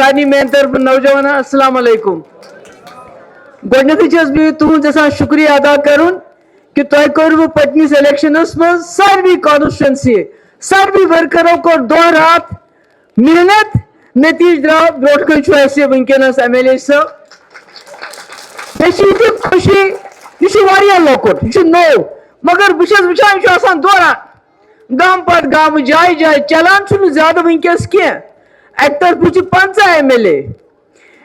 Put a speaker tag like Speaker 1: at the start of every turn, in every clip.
Speaker 1: सानी मेन तरफ नौजवान अस्सलाम वालेकुम गोडनथि बह तुहद शुक्रिया अदा कर कि तुह कर्व पतमिस इलेक्शनस मज सारी कॉन्स्टिट्यूंसी सारी वर्करों को दो रात मेहनत नतीज द्राव ब्रोट कन वनकस MLA साहब बे खुशी यह लकुट यह नो मगर बहुत वचान दौरान गाम पत गाम जाए जाए चलान ज्यादा वनकस कह अक तरफ 50 MLA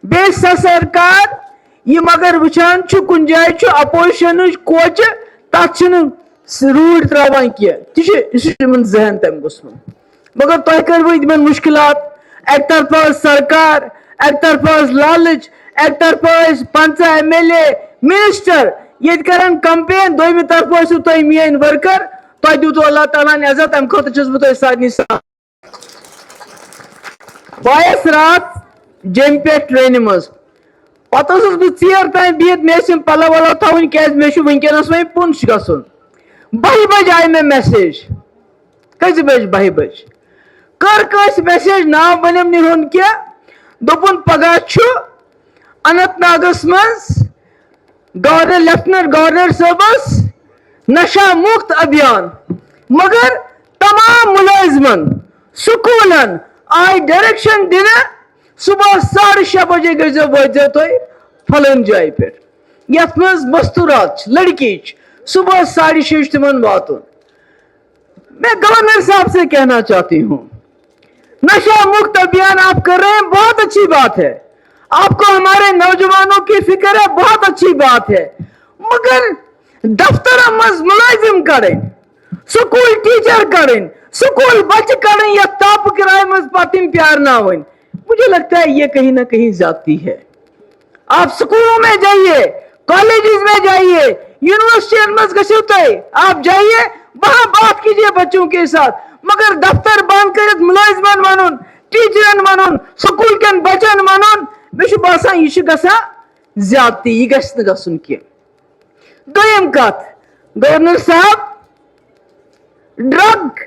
Speaker 1: बे सरकार यह अगर वचान कुन जाए अपोजिशन कोच तथ रूट त्रावान कह जहन तम गुस्मुत मगर तुह कर मुश्किलात अक तरफ सरकार अक तरफ लालच अक तरफ 50 MLA मिनिस्टर ये करान कंपेन दोम तरफ तुम मेन वर्कर तुह दीत अल्लाह ताला इज्जत अम खुद बह सारे बायस रात जम पे ट्रेन मज पे बह तान बिहत मे पलव वलव थवन क्या वनकस वो पुंछ गसन 12 बजे आय मे मैसेज कस बज 12 बज कर मैसेज नाव बनम नुन क्या दोपन पगह अनंतनागस मज गवर्नर लेफ्टिनेंट गवर्नर साहबस नशा मुक्त अभियान मगर तमाम मुलाजिमन स्कूलन आय डायरेक्शन दिन सुबह 6:30 बजे गो वो तुम फलन जाए पे यथ मज मस्तूरात लड़की सुबह 6:30 तिमन वातुन मैं गवर्नर साहब से कहना चाहती हूँ नशा मुक्त अभियान आप कर रहे हैं बहुत अच्छी बात है आपको हमारे नौजवानों की फिक्र है बहुत अच्छी बात है मगर दफ्तर मज मुलाजिम करें स्कूल टीचर करें स्कूल बच्चे करें या ताप किराए मज पातिम प्यार ना हो मुझे लगता है ये कहीं ना कहीं जाती है आप स्कूलों में जाइए कॉलेजेस में जाइए यूनिवर्सिटी मज गसिव आप जाइए वहां बात कीजिए बच्चों के साथ मगर दफ्तर बंद कर मुलाजिमन वन टीचरन वन स्कूल के बचन वन मे बसान यह गसा ज्यादती यह गसन कह दोयम कत गवर्नर साहब ड्रग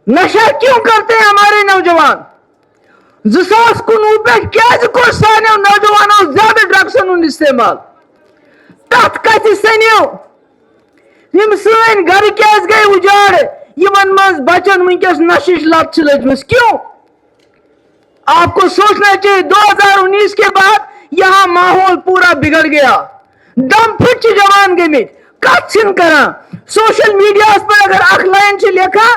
Speaker 1: नशा क्यों करते हैं हमारे नौजवान 2019 पे क्या सानो नौजवानों ज्यादा ड्रग्सन इस्तेमाल तथ कत सनो सन घर क्या गए उजाड़ इन मज बचन वनकस नशिश लत लजम क्यों आपको सोचना चाहिए 2019 के बाद यहाँ माहौल पूरा बिगड़ गया दम फुट जवान गमित कत करा सोशल मीडिया पर अगर अख लाइन लेखा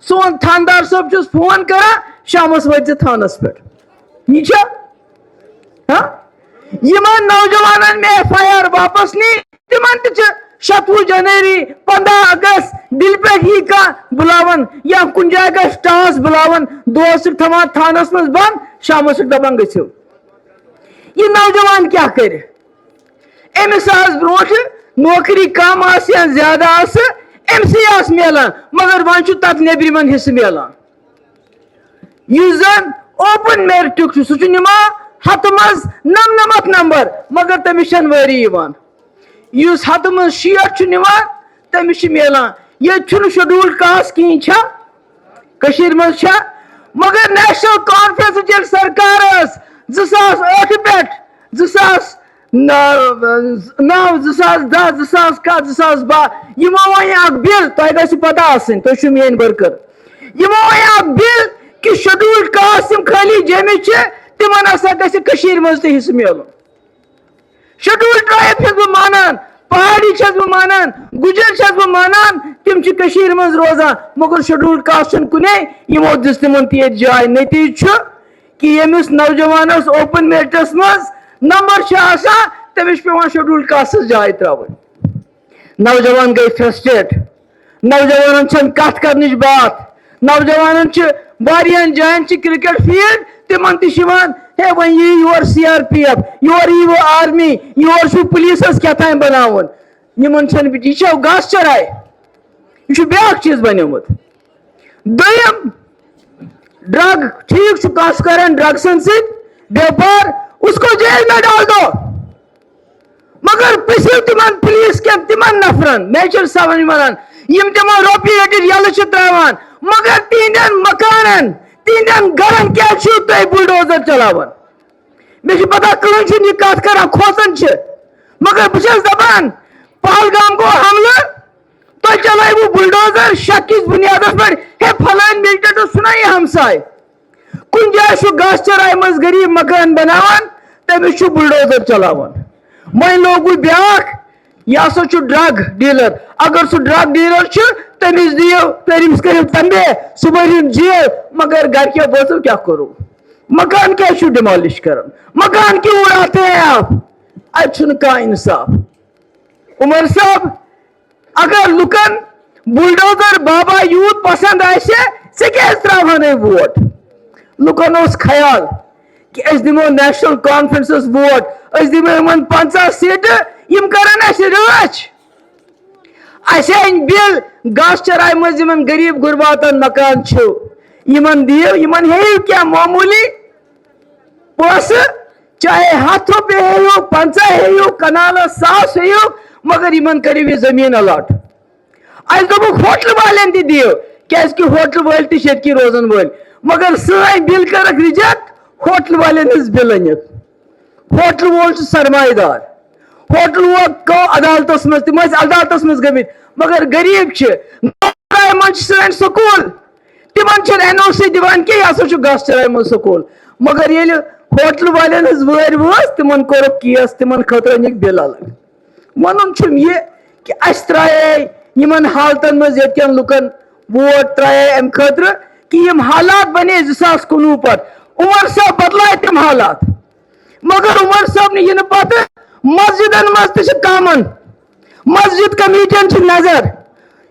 Speaker 1: सोन थानदार साहब फोन करा शामस वज थानस पे नौजवान में FIR वापस नहीं तिमन 27 जनवरी 15 अगस्त दिल पे ही का बुलावन या कुन जाए स्टास बुलावन दोस्त थमा थानस मज बंद शाम दपान गो यह नौजवान क्या करे अमिस ब्रो नौकरी कम या ज्यादा अमस मिलान मगर वन तथ नेबरिमन हिस्स मिलान जन ओपन मेरिट सह हथ मज 99 नंबर मगर तमिस वरी हथ मज 60 तमिस मिलान ये शेड्यूल्ड कास्ट कहीं मज मगर नेशनल कॉन्फ्रेंस सरकार 2008 पे 2009 2010 2010 2012 यमो वन बिल तुम पता तुम मेन वर्कर यमो वन बिल कि शेड्यूल्ड कास्ट खाली जमी तिमन गि मज हिस्स मिलन शेड्यूल्ड ट्राइब बह मानान पहाड़ी बह मानान गुजर बह मानान तिम मज रोजान मगर शेड्यूल्ड कास्ट कुने यमो दिस तिमन जाय नतीज कि यमिस नौजवानस ओपन मेरिटस मज नंबर तमिस पे शेड्यूल्ड कास्ट जाय त्रावन नौजवान गई फ्रस्ट्रेट नौजवान कथ कर बात नौजवान जान क्रिकेट फील्ड तिमन हे वो योर CRPF योर वो आर्मी योर पुलिस क्या बनावन यह घास चराई यह ब्या चीज बनोमुत दोयम ड्रग ठीक कस कर ड्रग्सन व्यापार उसको जेल में डाल दो मगर पिछले तिमन पुलिस के तिमन नफरन मे समझ वन यम तमो रोपी रटित यल त्रावान मगर तिहंदन मकानन तीन गरन क्या तुम बुलडोजर चलावन मे पता कहीं कत कर खोसन मगर बहुत दपान पहलगाम गो हमला तो चलाइबू बुलडोजर शक किस बुनियाद पर हे फलान मिलटे तो सुना हमसाय कुन जाए घास चराई मज गरीब मकान बनावान तमिस बुलडोजर चलावन मैं लोगु ब्याख यह हसा ड्रग डीलर अगर सह ड्रग डीलर तमिस दियो तमिस करो तंबे सह भर जेल मगर घर के बचो क्या करो मकान क्या डिमोलिश कर मकान क्यों उड़ाते हैं आप अब कह इंसाफ उमर साहब अगर लुकन बुलडोजर बाबा यूत पसंद आसे क्या त्रावन वोट लुकन ख्याल कि दिमो नेशनल कॉन्फ्रेंस वोट दिमो 50 सीट यम करन राच बिल घास चराई मज गरीब गुरबातन मकान दियो हेयु क्या मामूली पस चाहे 100 रुपये हेयु 50 हेयु कनाल 100 हेयु मगर इन करू जमीन अलॉट दोक होटल वाले दियो क्या होटल वाल ती रोजन वाल मगर सन बिल कर रिजेक्ट होटल वाले बिल अनित होटल वोल सरमादार होटल वो गो अदालत मज तम अदालत मज गमित मगर गरीब मन सन स्कूल तिमन NOC दिवान कि यह हसा घास चराई मज स्कूल मगर ये होटल वाले वर वस तिमन कोर केस तिमन खतर अनिक बिल अलग वन यह कि अस त्राए इन हालतन मज ये लुकन वोट त्राए अम खतर कि यम हालात बने 2019 पर उमर साहब बदलाए तम हालात मगर उमर साहब ने यह पता मस्जिदन मज तमन मस्जिद कमिटियन नजर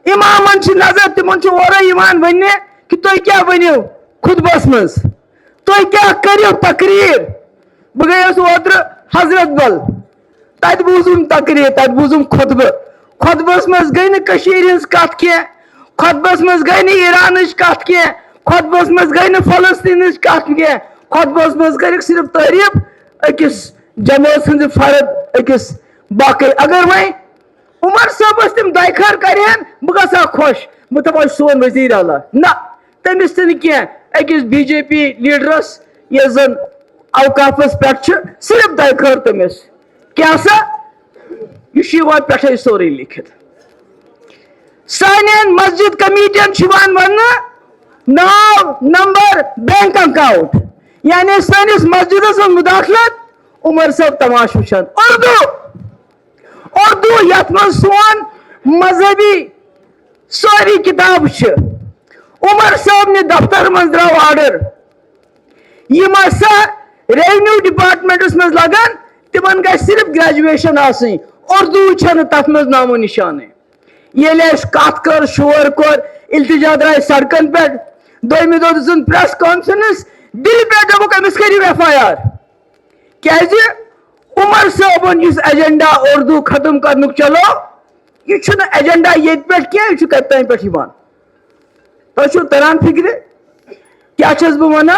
Speaker 1: इमामन नजर तिमन वन कि तुम क्या वनो खुतबस मज तुम क्या करो तकरीर बह गयस ओत्र हजरत बल तत बूजुम तकरीर तत बूजुम खुतब खुतबस मज गई नज कत कह खुतबस मज गई ईरान कत कह खुतबस मज गई फलस्तीन कत कह खुतबस मज कर सिर्फ तारीफ अकिस जमात हज फर्द अकिस बाकी अगर वह उमर साहब तम दखर करें बह गा खुश बह दपा सोन वजीर आला ना तमिस कह अकिस BJP लीडरस ये जन अवकाफस पे सिर्फ दखर तमिस क्या सा यह पे सोरे लिखित सान मस्जिद कमिटियन वन नाव नंबर बैंक अकाउंट यानी सानिस मस्जिदस मुदाखलत उमर साहब तमाश वुचान उर्दू यथ मज सोन मजहबी सारी किताब उमर साहब ने दफ्तर मज द्राव आर्डर यम हसा रेवेन्यू डिपार्टमेंटस मज लगान तिमन ग सिर्फ ग्रेजुएशन आसनी उर्दू तथ मज नामो निशान ये कत कर शोर कोर इल्तिजा द्राय सड़कन पे दोमी दो दिन प्रेस कॉन्फ्रेंस दिल पे दोक अमिस करू FIR क्या उमर साहबन इस एजेंडा उर्दू खत्म करनुक चलो यह एजेंडा ये पे क्या कतान पे तुम तरान फिक्र क्या बह वन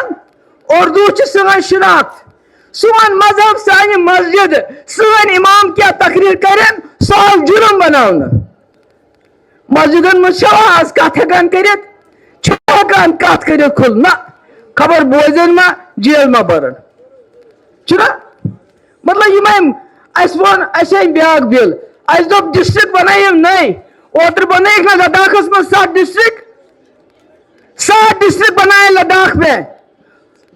Speaker 1: उर्दू सन शिनाख्त सोन मजहब सान मस्जिद सन इमाम क्या तकरीर करें सह जुर्म बनावन मस्जिदन मज आज कत हेकान कत कर खुल ना खबर बोजन मा जेल मा बरन मतलब यम वन ब्याक बिल दोप डिस्ट्रिक्ट बनाई नई ओतर बनाई ना लद्दाख में 7 डिस्ट्रिक्ट बनाए लद्दाख में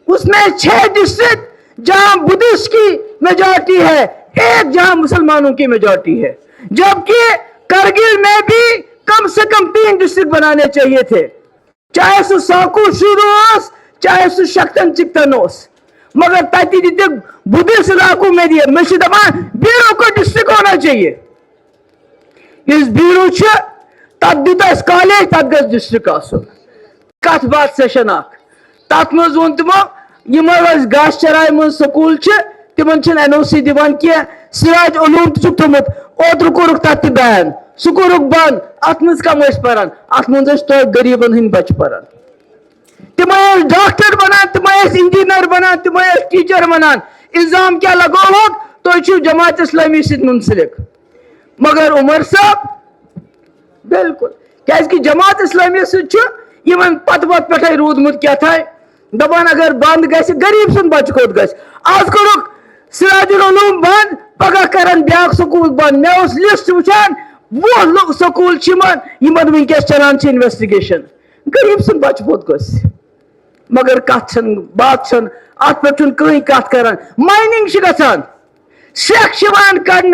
Speaker 1: उसमें 6 डिस्ट्रिक्ट जहां बुद्धिस्ट की मेजॉरिटी है एक जहां मुसलमानों की मेजॉरिटी है जबकि करगिल में भी कम से कम 3 डिस्ट्रिक्ट बनाने चाहिए थे चाहे सो साकू शुरू चाहे सो शक्तन चिक्तन मगर तति दी बुद्धिस्ट इलाकों में दिए मैं दपान बीरो को डिस्ट्रिक्ट होना चाहिए इस बीरो तथ दित कॉलेज तथ ग डिस्ट्रिक्ट कत बात सेशन तथ मज वो तमो यम घास चराई मज स्कूल तिमन NOC दिवान कह सिराज उलूम थोमुत ओतर कोर तथ बैन सह कोर बंद अत मज कम पान अत मज तो गरीबन हंद बच पान तम डॉक्टर बनान तम इंजीनियर बनान तम टीचर बनान इल्जाम क्या लगो तो जमात इस्लामी सत मुंसलिक मगर उमर साहब बिल्कुल क्या जमात इस्लामी सत पत पे रूदमुत क्या दपान अगर बंद गस गरीब सुन बच कोत गस आज कोरुक सिराजुल उलूम बंद पगह करन ब्याक स्कूल बंद मे उस लिस्ट वुचान वो लोग स्कूल छिमन यमन विंकेस चलान छ इन्वेस्टिगेशन गरीब सुन बच पोत गस मगर कथ छन बात छन अत पे छन कहीं कथ करन माइनिंग छ गसान सेख छिवान कड़न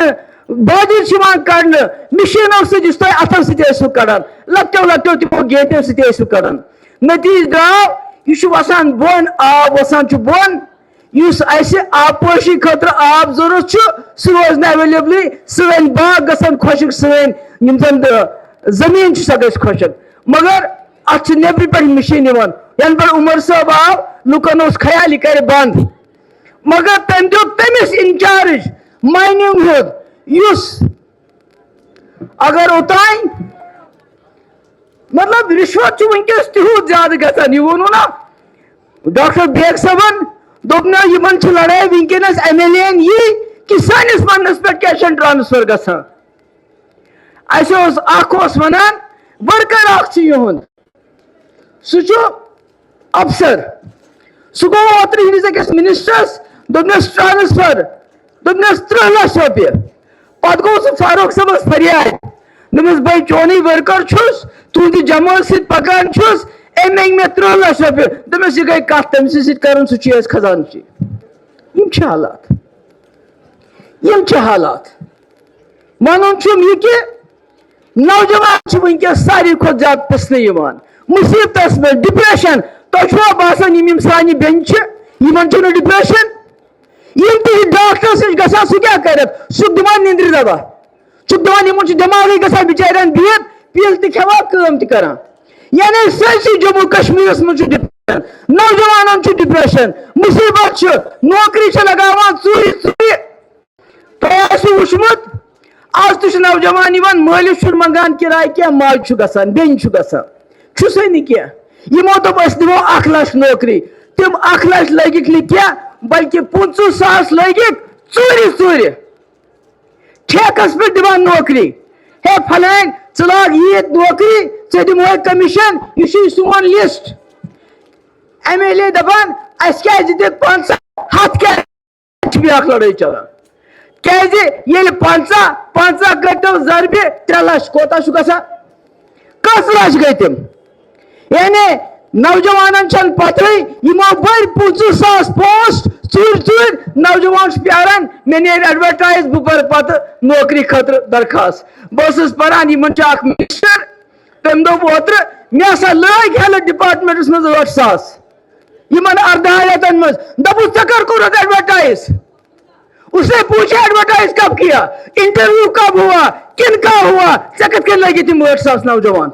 Speaker 1: बाजी छिवान कड़न मशीनों से जिस तो अथों से ऐसु कड़न लट्टो लट्टो तिमो गेटों से ऐसु कड़न नतीज द्राव यह वसान बोन आब वसान छु बोन युस ऐसे आपोशी खतर आब जरूरत छु सु रोज न अवेलेबल सवेन बाग गसन खुशक सवेन यम जन जमीन छु सगस खुशक मगर अत नेब्र पे मशीन यन यन पर उमर साहब आव लुकन उस ख्याल कर बंद मगर तम दो तमिस इंचार्ज माइनिंग होद युस अगर उतान मतलब रिश्वत वनकस तूत ज्यादा गसान यह वो ना डॉक्टर बेग सबन दोपना यमन लड़ाई वनकस MLA यी कि सानिस मनस पे कैश ट्रांसफर गसान अस वनान वर्कर युन सह अफसर सह गो ओत्र अकिस मिनिस्टर्स दोपनस ट्रांसफर दोपनस 3 लाख रुपये पत गो सह फारूक सबस फरियाद दमस भाई चोनी वर्कर छुस तुंद जमात सत पकान छुस अमे मे 3 लाख रुपये दमस यह गई कत तमस सत कर खजानची हालात वन यह कि नौजवान वनकस सारी खुद ज्यादा पिसने मुसीबत में डिप्रेशन तुम बासान यम सान बेन डिप्रेशन यम तुम डॉक्टर सह गसान सह क्या कर सह दिवान निंद्र दवा सह दिवान इन दिमाग गसान बिचार बिहत पिल तवा कम तक यानी सरसी जम्मू कश्मीर मज डिप्रेशन नौजवान डिप्रेशन मुसीबत नौकरी लगावान चूरी चूरी तुम वुचमुत आज तो नौजवान मालिस मंगान किराय क्या माज गसान बेन गसान छुसे नी क्या यमो दोप दिमो 1 लाख नौकरी तम 1 लाख लगिक क्या बल्कि 500,000 लगिक चूरी चूरी ठेकस पे दिवान नौकरी हे फलान चलाग ये नौकरी चे दिमो कमीशन यह सोन लिस्ट MLA दपान अस क्या दिख 5 हथ क्या लड़ाई चलान क्या 50 कटो जरबे 3 लाख कोता गसान 10 लाख गई तम यानी नौजवान पत्र यमो बड़ 500,000 पोस्ट चूर चूर नौजवान प्यारान मे ने एडवर्टाइज बह पर पत नौकरी खतर दरखास्त बस पान मिनिस्टर तम दोप ओत्र मे हसा लग हेल्थ डिपार्टमेंटस मज 8,000 इन अर्धायतन मज दपुस चे कर कोरत एडवर्टाइज उसने पूछा एडवर्टाइज कब किया इंटरव्यू कब हुआ किनका हुआ चे कत लगे तम 8,000 नौजवान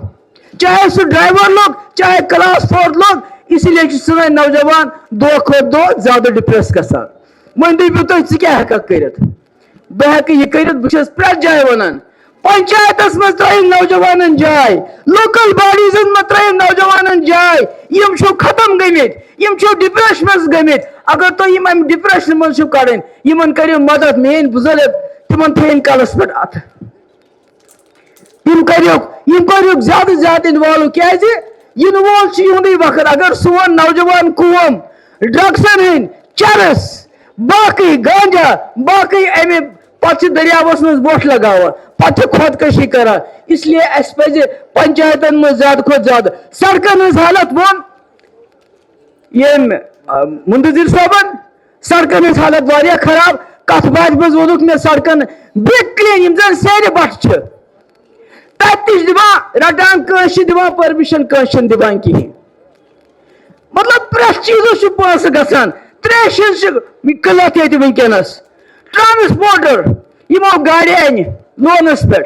Speaker 1: चाहे सह ड्राइवर लोग चाहे क्लास 4 लोग इसलिए सान नौजवान दो खुद दो ज्यादा डिप्रेस गसान वन दपो तुम क्या कर बह यह कर प्रेत जाए वन पंचायत मज त्रम नौजवान जाय लोकल बॉडीज मज त्रम नौजवान जाय यम खत्म गमित डिप्रेशन मज गमित अगर तुम डिप्रेशन मज कड़न इन करो मदद मेन बुजुर्ग तिमन थन कलस पे अथ करो ज्यादा ज्यादा इन्वॉल्व क्या इन्वॉल्व युंदे वक्त अगर सोन नौजवान कौम ड्रग्सन हंद चरस बाकी गांजा बाकी अमे पे दरियावस मज बोट लगावा पे खुदकशी करा इसलिए अस पे पंचायतन में ज्यादा खुद ज्यादा सड़कन हज हालत वन ये मुंतजिर साहबन सड़कन हज हालत वारिया खराब कथ बात मज वोनुक मे सड़कन बिग क्लीन यम जन सेर बट तत रटान कस दिवान परमिशन कस दिवान कहें मतलब प्रेस चीजों पास गसान 3 चीज किलत ये वनकस ट्रांसपोर्टर यमो गाड़ी अन लोनस पे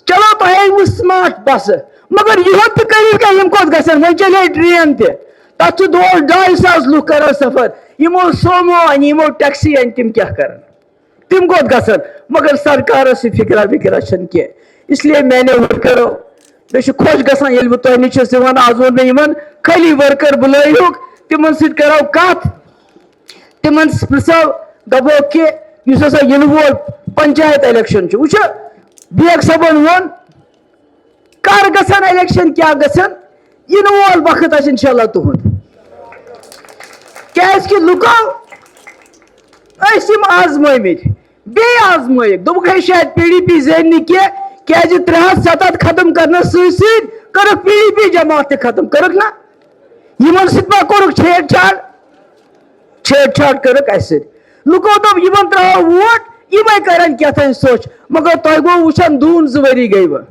Speaker 1: चलो तुम स्मार्ट बस मगर यह तो कम कत गसान वो चले ट्रेन तथ 2-2.5 लुक कर सफर यमो सोमो अन यमो टैक्सी अन तम क्या कर तम कत गसान मगर सरकार फिक्रा विक्रा कह इसलिए मैंने वर्करो मे खुश गसान ये बह तुम नश आज वो मे खाली वर्कर बुलायुक तिमन सरो कत तिमन पृछो दपो कि इन वोल पंचायत इलेक्शन वो बेग सबन वोन कर गसान इलेक्शन क्या गसान इन वोल वक्त इंशाल्लाह तुहद کیازِ کہ لُکو ٲسۍ یِم آزمٲیمٕتۍ بیٚیہِ آزمٲیِکھ دوٚپُکھ ہے شاید پی ڈی پی زینہِ نہٕ کینٛہہ کیازِ 307 ختم کرنس سۭتۍ سۭتۍ کٔرٕکھ پی ڈی پی جماعت تہِ ختم کٔرٕکھ نا یِمن سۭتۍ ما کوٚرُکھ چھیڑ چھاڑ کٔرٕکھ اَسہِ سۭتۍ لُکو دوٚپ یِمن ترٛاوو ووٹ یِمے کرن کیٛاہتانۍ سونٛچ مگر تۄہہِ گوٚو وٕچھان 2 ؤری گٔے وۄنۍ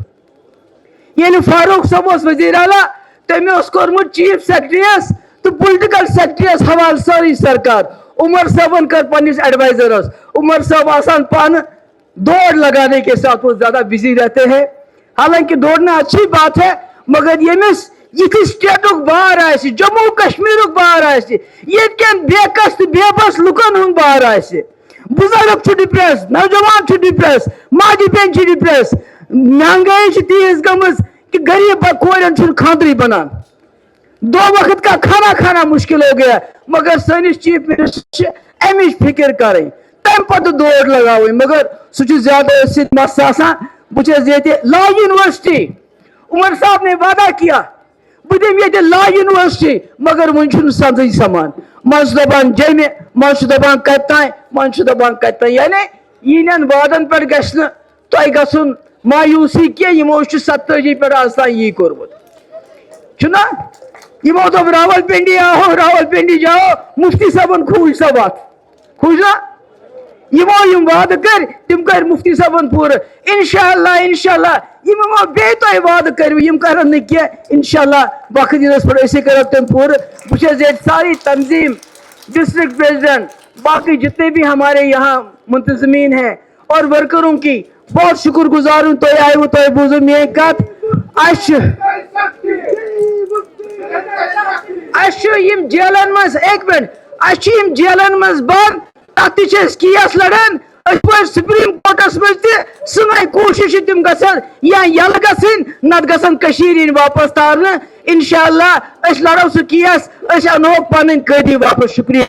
Speaker 1: ییٚلہِ فاروق صٲب اوس وزیر اعلیٰ تٔمۍ اوس کوٚرمُت چیف سیکرٹریَس تہٕ پُلٹِکل سیکرٹریَس حوالہٕ سٲرٕے سرکار عمر صٲبن کٔر پننِس ایڈوائزرس عمر صٲب آسان پانہٕ دوڑ لگانے کے ساتھ وہ زیادہ بزی رہتے ہیں حالانکہ دوڑنا اچھی بات ہے مگر ییٚمِس یِتھِ سٹیٹُک بار آسہِ جموں کشمیرُک بار آسہِ ییٚتہِ کٮ۪ن بے کس تہٕ بے بس لُکن ہُنٛد بار آسہِ بُزرگ چھُ ڈپریس نوجوان چھُ ڈپریس ماجہِ بیٚنہِ چھِ ڈپریس مہنگائی چھِ تیٖژ گٔمٕژ کہ غریب کورٮ۪ن چھُنہٕ خاندرٕے بنان 2 وقت کا کھانا مشکل ہو گیا مگر سٲنِس چیف منسٹر چھِ امِچ فکر کرٕنۍ تمہِ پتہٕ دوڑ لگاوٕنۍ مگر سُہ چھُ زیادٕ أتھۍ سۭتۍ مس آسان بہٕ چھَس ییٚتہِ لا یونیورسٹی عمر صاحب نے وعدہ کیا بہٕ دِمہٕ ییٚتہِ لا یونیورسٹی مگر وُنہِ چھُنہٕ سنٛزٕے سمان منٛزٕ چھُ دپان جیٚمہِ منٛزٕ چھُ دپان کتہِ تانۍ منٛزٕ چھُ دپان کتہِ تانۍ یعنی یِہنٛدٮ۪ن وعدن پٮ۪ٹھ گژھِ نہٕ تۄہہِ گژھُن مایوٗسی کینٛہہ یِمو چھُ 47 پٮ۪ٹھ آز تام یی کوٚرمُت چھُنا یِمو دوٚپ راول پنڈی آہو راول پنڈی جاو مفتی صٲبن کھوٗج سۄ وتھ کھوٗج نا یِمو یِم وعدٕ کٔرۍ تِم کٔرۍ مفتی صٲبن پوٗرٕ انشاء اللہ یِم یِمو بیٚیہِ تۄہہِ وعدٕ کٔرِو یِم کرن نہٕ کینٛہہ انشاء اللہ وقت یِنس پٮ۪ٹھ أسے کرو تِم پوٗرٕ بہٕ چھَس ییٚتہِ ساری تنظیٖم ڈسٹرکٹ پریزیڈنٹ باقی جتنے بھی ہمارے یہاں منتظمین ہیں اور ورکروں کی بہت شکر گزار ہوں تُہۍ آیوٕ تۄہہِ بوٗزوٕ میٲنۍ کتھ اَسہِ چھُ یِم جیلن منٛز 1 منٹ اَسہِ چھِ یِم جیلن منٛز بنٛد تتھ تہِ چھِ أسۍ کیس لڑان أسۍ پٲٹھۍ سپریم کورٹس منٛز تہِ سٲنۍ کوٗشش چھِ تِم گژھن یا یلہٕ گژھٕنۍ نتہٕ گژھن کٔشیٖرِ یِنۍ واپس تارنہٕ انشاء اللہ أسۍ لڑو سُہ کیس أسۍ انہوکھ پنٕنۍ قٲدی واپس شُکریہ